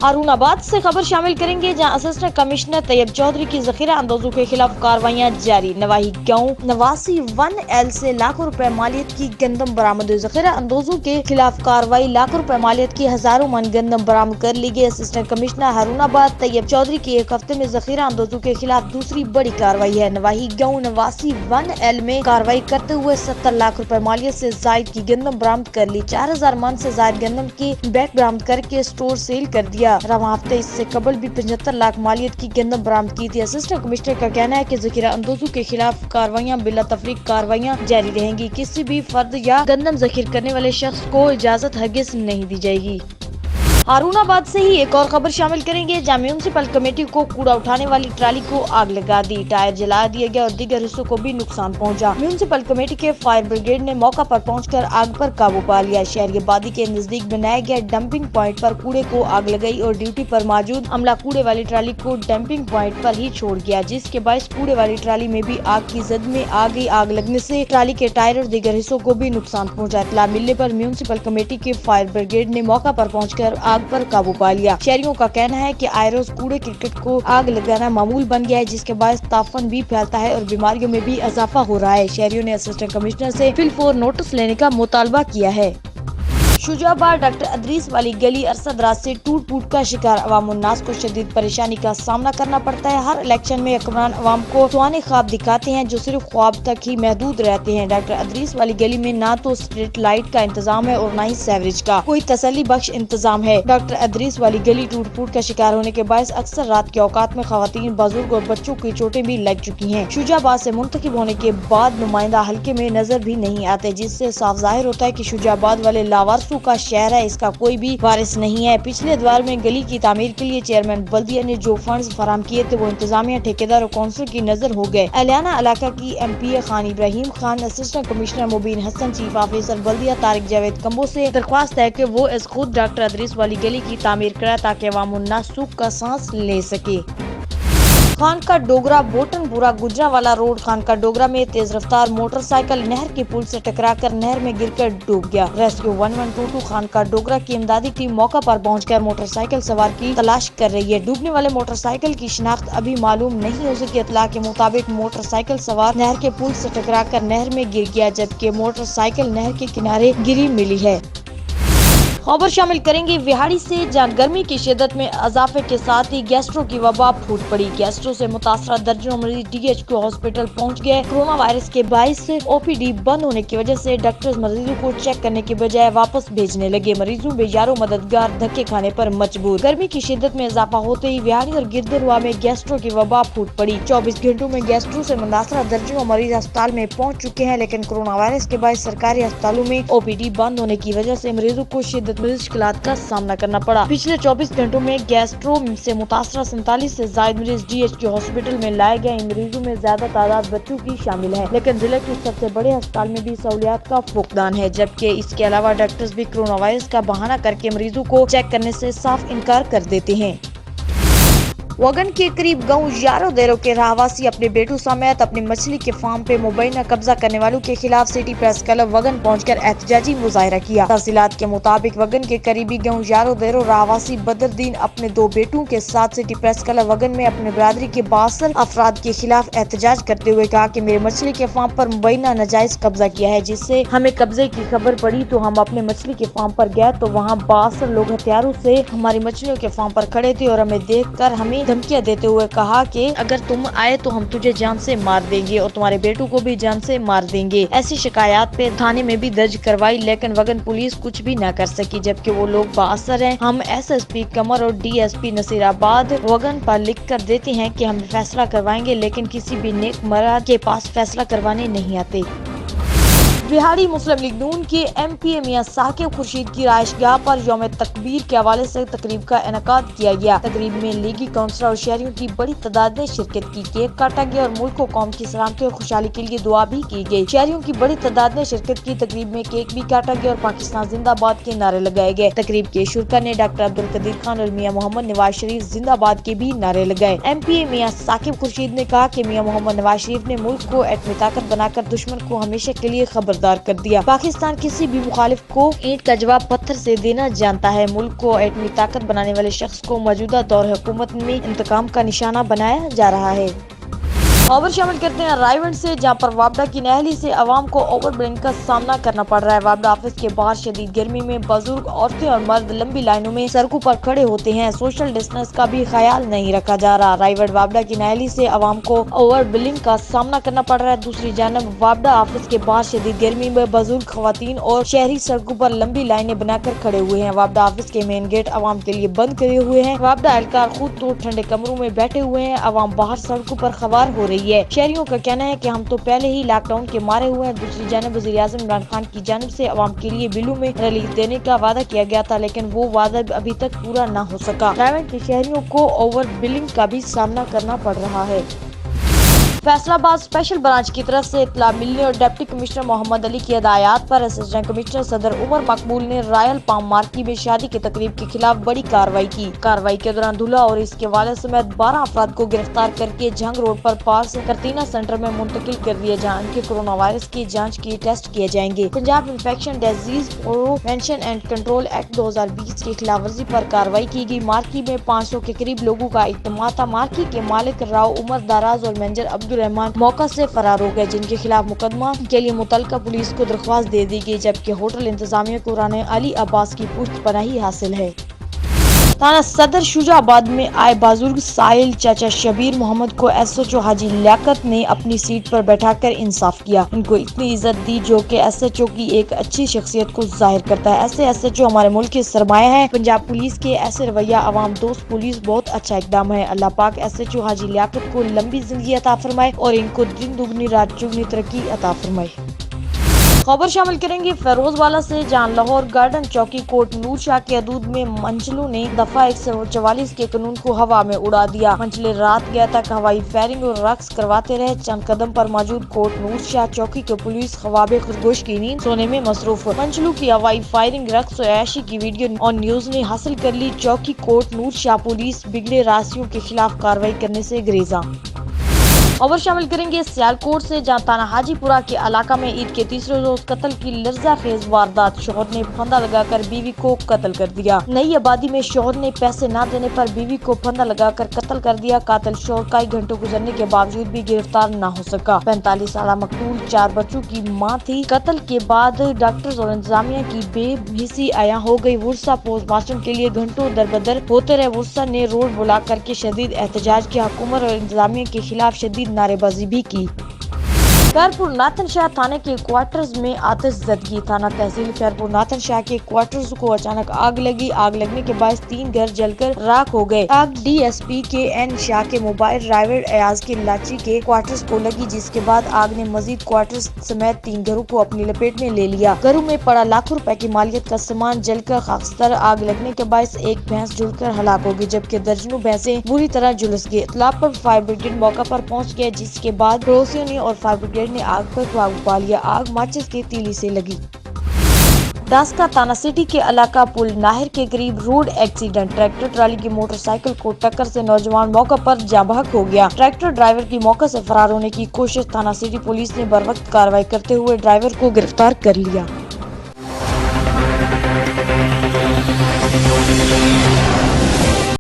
ہارون آباد سے خبر شامل کریں گے جہاں اسسٹنٹ کمشنر طیب چودھری کی ذخیرہ اندوزوں کے خلاف کاروائیاں جاری۔ نواحی گاؤں نواسی 1L سے لاکھوں روپے مالیت کی گندم برآمد۔ ذخیرہ اندوزوں کے خلاف کارروائی، لاکھوں روپے مالیت کی ہزاروں من گندم برآمد کر لی گئی۔ اسسٹنٹ کمشنر ہارون آباد طیب چودھری کی ایک ہفتے میں ذخیرہ اندوزوں کے خلاف دوسری بڑی کارروائی ہے۔ نواحی گاؤں نواسی 1L میں کارروائی کرتے ہوئے 70 لاکھ روپے مالیت سے زائد کی گندم برآمد کر لی۔ 4000 من سے زائد گندم کی بیگ برآمد کر کے اسٹور سیل کر دیا۔ رواں ہفتے اس سے قبل بھی 75 لاکھ مالیت کی گندم برآمد کی تھی۔ اسسٹنٹ کمشنر کا کہنا ہے کہ ذخیرہ اندوزوں کے خلاف کارروائیاں بلا تفریق کارروائیاں جاری رہیں گی۔ کسی بھی فرد یا گندم ذخیرہ کرنے والے شخص کو اجازت ہرگز نہیں دی جائے گی۔ ہارون آباد سے ہی ایک اور خبر شامل کریں گے جہاں میونسپل کمیٹی کو کوڑا اٹھانے والی ٹرالی کو آگ لگا دی، ٹائر جلا دیا گیا اور دیگر حصوں کو بھی نقصان پہنچا۔ میونسپل کمیٹی کے فائر بریگیڈ نے موقع پر پہنچ کر آگ پر قابو پا لیا۔ شہری آبادی کے نزدیک بنائے گئے ڈمپنگ پوائنٹ پر کوڑے کو آگ لگائی اور ڈیوٹی پر موجود عملہ کوڑے والی ٹرالی کو ڈمپنگ پوائنٹ پر ہی چھوڑ گیا، جس کے باعث کوڑے والی ٹرالی میں بھی آگ کی زد میں آ گئی۔ آگ لگنے سے ٹرالی کے ٹائر اور دیگر حصوں کو بھی نقصان پہنچا۔ اطلاع ملنے پر میونسپل کمیٹی کے فائر بریگیڈ نے موقع پر پہنچ کر آگ پر قابو پا لیا۔ شہریوں کا کہنا ہے کہ آئے روز کوڑے کرکٹ کو آگ لگانا معمول بن گیا ہے، جس کے باعث تعفن بھی پھیلتا ہے اور بیماریوں میں بھی اضافہ ہو رہا ہے۔ شہریوں نے اسسٹنٹ کمشنر سے فی الفور نوٹس لینے کا مطالبہ کیا ہے۔ شجاع آباد ڈاکٹر ادریس والی گلی عرصہ دراز سے ٹوٹ پھوٹ کا شکار۔ عوام الناس کو شدید پریشانی کا سامنا کرنا پڑتا ہے۔ ہر الیکشن میں حکمران عوام کو سونے خواب دکھاتے ہیں جو صرف خواب تک ہی محدود رہتے ہیں۔ ڈاکٹر ادریس والی گلی میں نہ تو اسٹریٹ لائٹ کا انتظام ہے اور نہ ہی سیوریج کا کوئی تسلی بخش انتظام ہے۔ ڈاکٹر ادریس والی گلی ٹوٹ پھوٹ کا شکار ہونے کے باعث اکثر رات کے اوقات میں خواتین، بزرگ اور بچوں کی چوٹیں بھی لگ چکی ہیں۔ شجاع آباد سے منتخب ہونے کے بعد نمائندہ حلقے میں نظر بھی نہیں آتے، جس سے صاف ظاہر ہوتا ہے کہ شجاع آباد والے لاوارثوں کا شہر ہے، اس کا کوئی بھی وارث نہیں ہے۔ پچھلے ادوار میں گلی کی تعمیر کے لیے چیئرمین بلدیہ نے جو فنڈز فراہم کیے تھے وہ انتظامیہ، ٹھیکیدار اور کونسل کی نظر ہو گئے۔ اہلانہ علاقہ کی MP خان ابراہیم خان، اسسٹنٹ کمشنر مبین حسن، چیف آفیسر بلدیہ طارق جاوید کمبو سے درخواست ہے کہ وہ از خود ڈاکٹر ادریس والی گلی کی تعمیر کرائے تاکہ عوام الناس سکھ کا سانس لے سکے۔ خانقاہ ڈوگرہ بوٹن پورہ گجرانوالہ روڈ خانقاہ ڈوگرہ میں تیز رفتار موٹر سائیکل نہر کے پل سے ٹکرا کر نہر میں گر کر ڈوب گیا۔ ریسکیو 1122 خانقاہ ڈوگرہ کی امدادی ٹیم موقع پر پہنچ کر موٹر سائیکل سوار کی تلاش کر رہی ہے۔ ڈوبنے والے موٹر سائیکل کی شناخت ابھی معلوم نہیں ہو سکی۔ اطلاع کے مطابق موٹر سائیکل سوار نہر کے پل سے ٹکرا کر نہر میں گر گیا، جبکہ موٹر سائیکل نہر کے کنارے گری ملی ہے۔ خبر شامل کریں گے وہاڑی سے جہاں گرمی کی شدت میں اضافے کے ساتھ ہی گیسٹرو کی وبا پھوٹ پڑی۔ گیسٹرو سے متاثرہ درجنوں مریض DHQ ہاسپٹل پہنچ گئے۔ کورونا وائرس کے باعث OPD بند ہونے کی وجہ سے ڈاکٹرز مریضوں کو چیک کرنے کے بجائے واپس بھیجنے لگے۔ مریضوں بے یار و مددگار دھکے کھانے پر مجبور۔ گرمی کی شدت میں اضافہ ہوتے ہی وہاڑی اور گردروا میں گیسٹرو کی وبا پھوٹ پڑی۔ 24 گھنٹوں میں گیسٹرو سے متاثرہ درجنوں مریض اسپتال میں پہنچ چکے ہیں، لیکن کورونا وائرس کے باعث سرکاری اسپتالوں میں OPD بند ہونے کی وجہ سے مریضوں کو شدید مشکلات کا سامنا کرنا پڑا۔ پچھلے 24 گھنٹوں میں گیسٹرو سے متاثرہ 47 سے زائد مریض DHQ ہاسپٹل میں لائے گئے۔ ان مریضوں میں زیادہ تعداد بچوں کی شامل ہے، لیکن ضلع کے سب سے بڑے اسپتال میں بھی سہولیات کا فقدان ہے، جبکہ اس کے علاوہ ڈاکٹرز بھی کورونا وائرس کا بہانہ کر کے مریضوں کو چیک کرنے سے صاف انکار کر دیتے ہیں۔ وگن کے قریب گاؤں یارو دیرو کے رہواسی اپنے بیٹوں سمیت اپنے مچھلی کے فارم پہ مبینہ قبضہ کرنے والوں کے خلاف سٹی پریس کلب وگن پہنچ کر احتجاجی مظاہرہ کیا۔ تفصیلات کے مطابق وگن کے قریبی گاؤں یارو دیرو رہواسی بدر الدین اپنے 2 بیٹوں کے ساتھ سٹی پریس کلب وگن میں اپنے برادری کے 62 افراد کے خلاف احتجاج کرتے ہوئے کہا کہ میرے مچھلی کے فارم پر مبینہ ناجائز قبضہ کیا ہے، جس سے ہمیں قبضے کی خبر پڑی تو ہم اپنے مچھلی کے فارم پر گئے تو وہاں 62 لوگ ہتھیاروں سے ہماری مچھلیوں کے فارم پر کھڑے تھے اور ہمیں دیکھ کر ہمیں دھمکیاں دیتے ہوئے کہا کہ اگر تم آئے تو ہم تجھے جان سے مار دیں گے اور تمہارے بیٹوں کو بھی جان سے مار دیں گے۔ ایسی شکایات پہ تھانے میں بھی درج کروائی، لیکن وگن پولیس کچھ بھی نہ کر سکی، جبکہ وہ لوگ بااثر ہیں۔ ہم SSP قمر اور DSP نصیر آباد وگن پر لکھ کر دیتے ہیں کہ ہم فیصلہ کروائیں گے، لیکن کسی بھی نیک مراد کے پاس فیصلہ کروانے نہیں آتے۔ وہاڑی مسلم لیگ نون کے MPA میاں ثاقب خورشید کی رہائش گاہ پر یوم تکبیر کے حوالے سے تقریب کا انعقاد کیا گیا۔ تقریب میں لیگی کونسلر اور شہریوں کی بڑی تعداد نے شرکت کی۔ کیک کاٹا گیا اور ملک و قوم کی سلامتی اور خوشحالی کے لیے دعا بھی کی گئی۔ شہریوں کی بڑی تعداد نے شرکت کی۔ تقریب میں کیک بھی کاٹا گیا اور پاکستان زندہ باد کے نعرے لگائے گئے۔ تقریب کے شرکا نے ڈاکٹر عبدالقدیر خان اور میاں محمد نواز شریف زندہ باد کے بھی نعرے لگائے۔ MPA میاں ثاقب خورشید نے کہا کہ میاں محمد نواز شریف نے ملک کو ایٹمی طاقت بنا کر دشمن کو ہمیشہ کے لیے خبردار خبردار کر دیا۔ پاکستان کسی بھی مخالف کو اینٹ کا جواب پتھر سے دینا جانتا ہے۔ ملک کو ایٹمی طاقت بنانے والے شخص کو موجودہ دور حکومت میں انتقام کا نشانہ بنایا جا رہا ہے۔ خبر شامل کرتے ہیں رائیونڈ سے، جہاں پر وابڈا کی نااہلی سے عوام کو اوور بلنگ کا سامنا کرنا پڑ رہا ہے۔ وابڈا آفس کے باہر شدید گرمی میں بزرگ، عورتیں اور مرد لمبی لائنوں میں سڑکوں پر کھڑے ہوتے ہیں۔ سوشل ڈسٹنس کا بھی خیال نہیں رکھا جا رہا۔ رائیونڈ وابڈا کی نااہلی سے عوام کو اوور بلنگ کا سامنا کرنا پڑ رہا ہے۔ دوسری جانب وابڈا آفس کے باہر شدید گرمی میں بزرگ، خواتین اور شہری سڑکوں پر لمبی لائنیں بنا کر کھڑے ہوئے ہیں۔ وابڈا آفس کے مین گیٹ عوام کے لیے بند کرے ہوئے ہیں۔ وابڈا اہلکار خود تو ٹھنڈے کمروں میں بیٹھے ہوئے ہیں، عوام باہر سڑکوں پر خوار ہو رہی ہے۔ شہریوں کا کہنا ہے کہ ہم تو پہلے ہی لاک ڈاؤن کے مارے ہوئے ہیں۔ دوسری جانب وزیر اعظم عمران خان کی جانب سے عوام کے لیے بلوں میں ریلیف دینے کا وعدہ کیا گیا تھا، لیکن وہ وعدہ ابھی تک پورا نہ ہو سکا۔ رائیونڈ کے شہریوں کو اوور بلنگ کا بھی سامنا کرنا پڑ رہا ہے۔ فیصل آباد اسپیشل برانچ کی طرف سے اطلاع ملنے اور ڈپٹی کمشنر محمد علی کی ہدایات پر اسسٹنٹ کمشنر صدر عمر مقبول نے رائل پام مارکی میں شادی کی تقریب کے خلاف بڑی کارروائی کی۔ کارروائی کے دوران دولہا اور اس کے والد سمیت 12 افراد کو گرفتار کر کے جھنگ روڈ پر پاس کرتینا سینٹر میں منتقل کر دیا، جہاں ان کے کورونا وائرس کی جانچ کے ٹیسٹ کیے جائیں گے۔ Punjab infection disease prevention and control act 2020 کی خلاف ورزی پر کارروائی کی گئی۔ مارکی میں 500 کے قریب لوگوں کا اجتماع تھا۔ مارکی کے مالک راؤ عمر دراز اور مینیجر عبدالرحمان موقع سے فرار ہو گئے، جن کے خلاف مقدمہ کے لیے متعلقہ پولیس کو درخواست دے دی گئی، جبکہ ہوٹل انتظامیہ کو رانا علی عباس کی پشت پناہی حاصل ہے۔ تھانہ صدر شجاع آباد میں آئے بزرگ سائل چاچا شبیر محمد کو ایس ایچ او حاجی لیاقت نے اپنی سیٹ پر بیٹھا کر انصاف کیا۔ ان کو اتنی عزت دی جو کہ ایس ایچ او کی ایک اچھی شخصیت کو ظاہر کرتا ہے۔ ایسے ایس ایچ او ہمارے ملک کے سرمایہ ہے۔ پنجاب پولیس کے ایسے رویہ عوام دوست پولیس بہت اچھا اقدام ہے۔ اللہ پاک ایس ایچ او حاجی لیاقت کو لمبی زندگی عطا فرمائے اور ان کو دن دگنی رات چگنی ترقی عطا فرمائے۔ خبر شامل کریں گے فیروز والا سے، جہاں لاہور گارڈن چوکی کوٹ نور شاہ کے حدود میں منچلوں نے دفعہ 144 کے قانون کو ہوا میں اڑا دیا۔ منچلے رات گئے تک ہوائی فائرنگ اور رقص کرواتے رہے۔ چند قدم پر موجود کوٹ نور شاہ چوکی کے پولیس خواب خرگوش کی نیند سونے میں مصروف۔ منچلوں کی ہوائی فائرنگ، رقص و عیاشی کی ویڈیو آن نیوز نے حاصل کر لی۔ چوکی کوٹ نور شاہ پولیس بگڑے راستیوں کے خلاف کارروائی کرنے سے گریزاں۔ خبر شامل کریں گے سیالکوٹ سے، جہاں تھانہ حاجی پورہ کے علاقہ میں عید کے تیسرے روز قتل کی لرزہ خیز واردات۔ شوہر نے پھندا لگا کر بیوی کو قتل کر دیا۔ نئی آبادی میں شوہر نے پیسے نہ دینے پر بیوی کو پھندا لگا کر قتل کر دیا۔ قاتل شوہر کئی گھنٹوں گزرنے کے باوجود بھی گرفتار نہ ہو سکا۔ 45 سالہ مقتول 4 بچوں کی ماں تھی۔ قتل کے بعد ڈاکٹرز اور انتظامیہ کی بے حسی عیاں ہو گئی۔ ورثہ پوسٹ مارٹم کے لیے گھنٹوں دربدر ہوتے رہے۔ ورثہ نے روڈ بلا کر کے شدید احتجاج کیا، حکومت اور انتظامیہ کے خلاف شدید نعرے بازی بھی کی۔ خیرپور ناتن شاہ تھانے کے کوارٹرز میں آتش زدگی۔ تھانہ تحصیل خیرپور ناتن شاہ کے کوارٹرز کو اچانک آگ لگی۔ آگ لگنے کے باعث 3 گھر جل کر راکھ ہو گئے۔ آگ ڈی ایس پی کے این شاہ کے موبائل ڈرائیور ایاز کے لاچی کے کوارٹرز کو لگی، جس کے بعد آگ نے مزید کوارٹرز سمیت 3 گھروں کو اپنی لپیٹ میں لے لیا۔ گھروں میں پڑا لاکھوں روپے کی مالیت کا سامان جل کر خاکستر۔ آگ لگنے کے باعث ایک بھینس جل کر ہلاک ہو گئی، جبکہ درجنوں بھینسیں بری طرح جھلس گئی۔ اطلاع پر فائر بریگیڈ موقع پر پہنچ گیا، جس کے بعد پڑوسیوں نے اور فائر بریگیڈ نے آگ پر قابو پا لیا۔ آگ ماچس کے تیلی سے لگی۔ داسکا تھانہ سٹی کے علاقہ پل ناہر کے قریب روڈ ایکسیڈنٹ۔ ٹریکٹر ٹرالی کی موٹر سائیکل کو ٹکر سے نوجوان موقع پر جاں بحق ہو گیا۔ ٹریکٹر ڈرائیور کی موقع سے فرار ہونے کی کوشش۔ تھانہ سٹی پولیس نے بروقت کارروائی کرتے ہوئے ڈرائیور کو گرفتار کر لیا۔